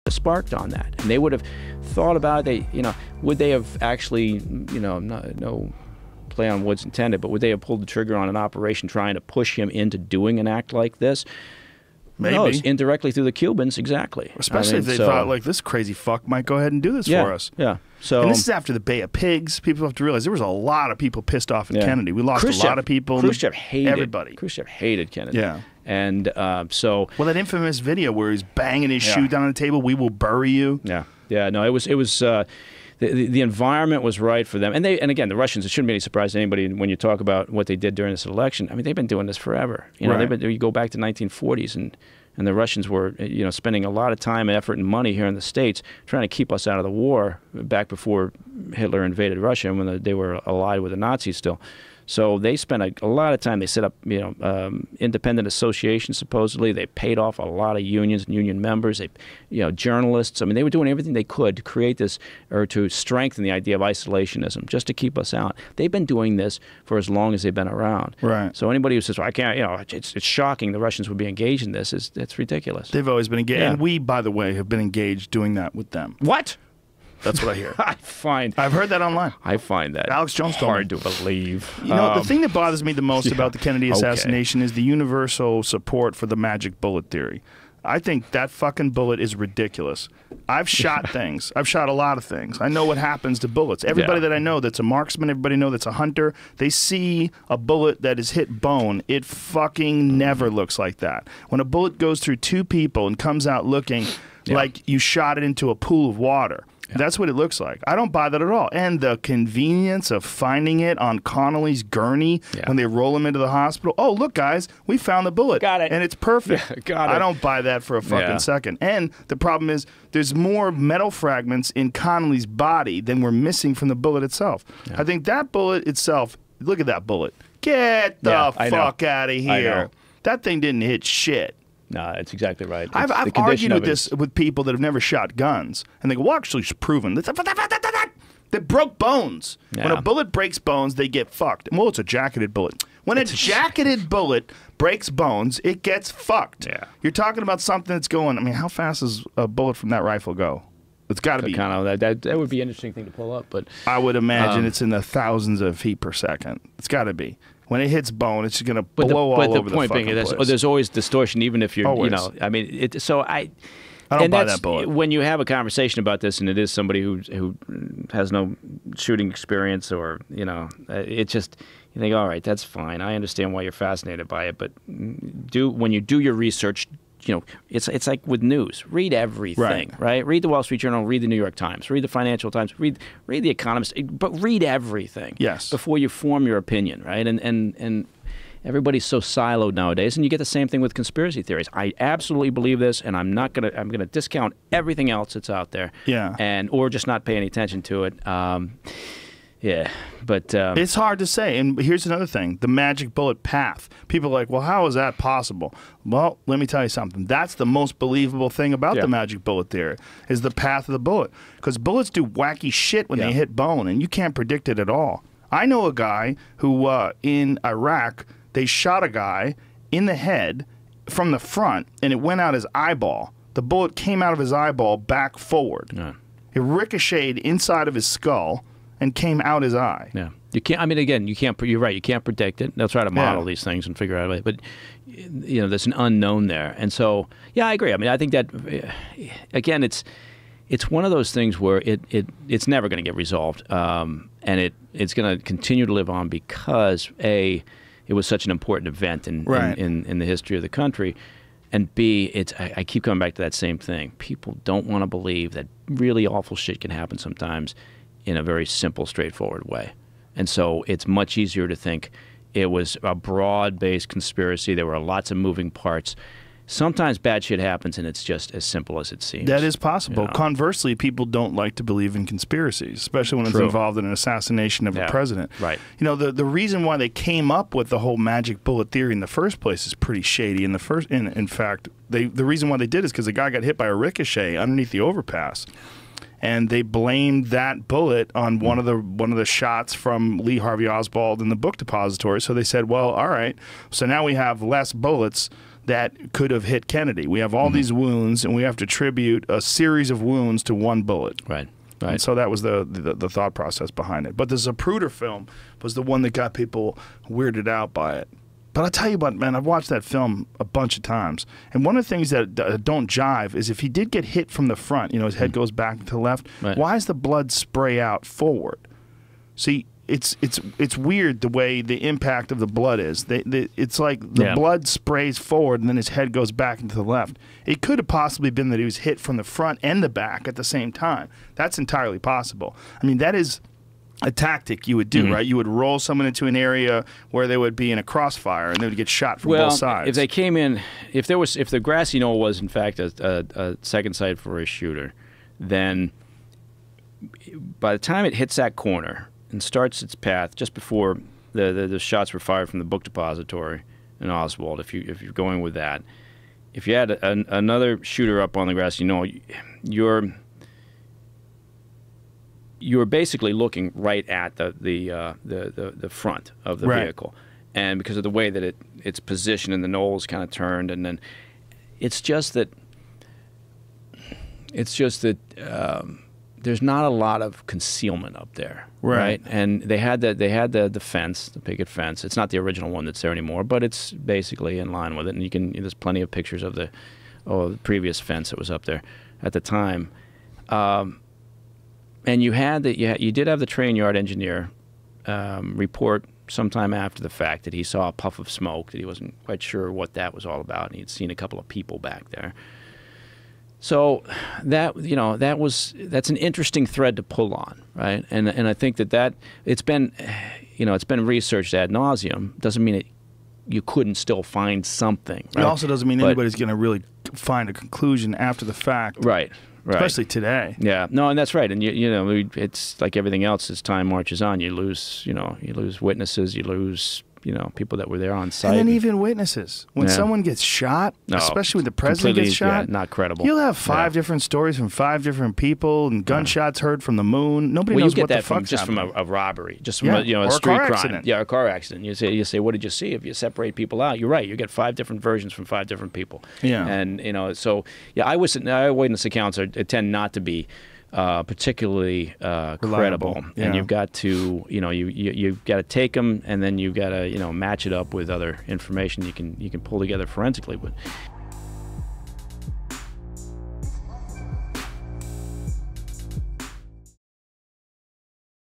sparked on that, and they would have thought about it. Would they have actually, no play on words intended, but would they have pulled the trigger on an operation trying to push him into doing an act like this? Maybe. Indirectly through the Cubans, exactly. Especially if they thought, like, this crazy fuck might go ahead and do this for us. Yeah. So, and this is after the Bay of Pigs. People have to realize there was a lot of people pissed off at Kennedy. We lost a lot of people. Khrushchev hated everybody. Khrushchev hated Kennedy. Yeah. And well, that infamous video where he's banging his shoe down on the table, "We will bury you." Yeah. Yeah. No, it was. The environment was right for them, and again, the Russians. It shouldn't be any surprise to anybody when you talk about what they did during this election. I mean, they've been doing this forever. You go back to 1940s, and the Russians were, spending a lot of time, effort, and money here in the States trying to keep us out of the war back before Hitler invaded Russia, when they were allied with the Nazis still. So they spent a lot of time. They set up, independent associations. Supposedly, they paid off a lot of unions and union members. Journalists. I mean, they were doing everything they could to create this, or to strengthen the idea of isolationism, just to keep us out. They've been doing this for as long as they've been around. Right. So anybody who says, "Well, I can't," it's shocking the Russians would be engaged in this. It's ridiculous. They've always been engaged, and we, by the way, have been engaged doing that with them. What? That's what I hear. I've heard that online. I find that Alex Jones hard to believe. The thing that bothers me the most about the Kennedy assassination is the universal support for the magic bullet theory. I think that fucking bullet is ridiculous. I've shot things. I've shot a lot of things. I know what happens to bullets. Everybody that I know that's a marksman, everybody I know that's a hunter, they see a bullet that has hit bone. It fucking never looks like that. When a bullet goes through two people and comes out looking like you shot it into a pool of water, that's what it looks like. I don't buy that at all. And the convenience of finding it on Connolly's gurney when they roll him into the hospital. Oh, look, guys, we found the bullet. Got it. And it's perfect. Yeah, got it. I don't buy that for a fucking second. And the problem is there's more metal fragments in Connolly's body than were missing from the bullet itself. I think that bullet itself, look at that bullet. Get the fuck out of here. That thing didn't hit shit. No, that's exactly right. I've argued with this with people that have never shot guns, and they go, "Well, actually, it's proven that broke bones. When a bullet breaks bones, they get fucked." Well, it's a jacketed bullet. When a jacketed bullet breaks bones, it gets fucked. Yeah. You're talking about something that's going. I mean, how fast does a bullet from that rifle go? It's got to be kind of that would be an interesting thing to pull up, but I would imagine it's in the thousands of feet per second. It's got to be. When it hits bone, it's going to blow all over the fucking place. But the point being, there's always distortion, even if you're, I mean, I don't buy that bullet. When you have a conversation about this, and it is somebody who has no shooting experience, or it just, you think, all right, that's fine. I understand why you're fascinated by it, but when you do your research, it's like with news. Read everything, right? Read the Wall Street Journal, read the New York Times, read the Financial Times, read the Economist, but read everything before you form your opinion, right? And everybody's so siloed nowadays, and you get the same thing with conspiracy theories. I absolutely believe this, and I'm gonna discount everything else that's out there, or just not pay any attention to it. Yeah, but it's hard to say. And here's another thing: the magic bullet path. People are like, well, how is that possible? Well, let me tell you something. That's the most believable thing about the magic bullet theory, is the path of the bullet. Because bullets do wacky shit when they hit bone, and you can't predict it at all. I know a guy who, in Iraq, they shot a guy in the head from the front, and it went out his eyeball. The bullet came out of his eyeball back forward. Yeah. It ricocheted inside of his skull and came out his eye. Yeah, you can't. I mean, again, you can't. You're right. You can't predict it. They'll try to model these things and figure out a way. But there's an unknown there, and so I agree. I mean, I think that again, it's one of those things where it's never going to get resolved, and it's going to continue to live on because it was such an important event in the history of the country. And B, I keep coming back to that same thing. People don't want to believe that really awful shit can happen sometimes in a very simple, straightforward way. And so it's much easier to think it was a broad-based conspiracy. There were lots of moving parts. Sometimes bad shit happens, and it's just as simple as it seems. That is possible. Conversely, people don't like to believe in conspiracies, especially when it's involved in an assassination of a president. Right. The reason why they came up with the whole magic bullet theory in the first place is pretty shady. In fact, the reason why they did is because the guy got hit by a ricochet underneath the overpass. And they blamed that bullet on one of the shots from Lee Harvey Oswald in the book depository. So they said, well, all right, so now we have less bullets that could have hit Kennedy. We have all these wounds, and we have to attribute a series of wounds to one bullet. Right. And so that was the thought process behind it. But the Zapruder film was the one that got people weirded out by it. But I'll tell you what, man, I've watched that film a bunch of times. And one of the things that don't jive is if he did get hit from the front, you know, his head goes back to the left, why does the blood spray out forward? See, it's weird the way the impact of the blood is. It's like the blood sprays forward and then his head goes back into the left. It could have possibly been that he was hit from the front and the back at the same time. That's entirely possible. I mean, that is a tactic you would do, right? You would roll someone into an area where they would be in a crossfire and they would get shot from both sides. If they came in, if the grassy knoll was in fact a second site for a shooter, then by the time it hits that corner and starts its path just before the shots were fired from the book depository in Oswald, if you're going with that, if you had another shooter up on the grassy knoll, you're basically looking right at the front of the vehicle, and because of the way that it's positioned and the knoll is kind of turned, and then it's just that there's not a lot of concealment up there, right? And they had the fence, the picket fence. It's not the original one that's there anymore, but it's basically in line with it. And there's plenty of pictures of the previous fence that was up there at the time. And you did have the train yard engineer report sometime after the fact that he saw a puff of smoke, that he wasn't quite sure what that was all about, and he'd seen a couple of people back there. So that's an interesting thread to pull on, right? And I think that it's been researched ad nauseum. Doesn't mean you couldn't still find something. Right? It also doesn't mean anybody's going to really find a conclusion after the fact, right? Especially today. Yeah, no, and that's right. And it's like everything else as time marches on. You lose witnesses, you lose people that were there on site. And then even witnesses. When someone gets shot, especially when the president gets shot, not credible. You'll have 5 different stories from 5 different people, and gunshots heard from the moon. Nobody knows what the fuck's happening. From a robbery, just from a street crime. Accident. Yeah, a car accident. You say, what did you see? If you separate people out, you're right. You get 5 different versions from 5 different people. Yeah. And so eyewitness accounts tend not to be particularly credible, and you've got to you've got to take them, and then you've got to match it up with other information you can pull together forensically. But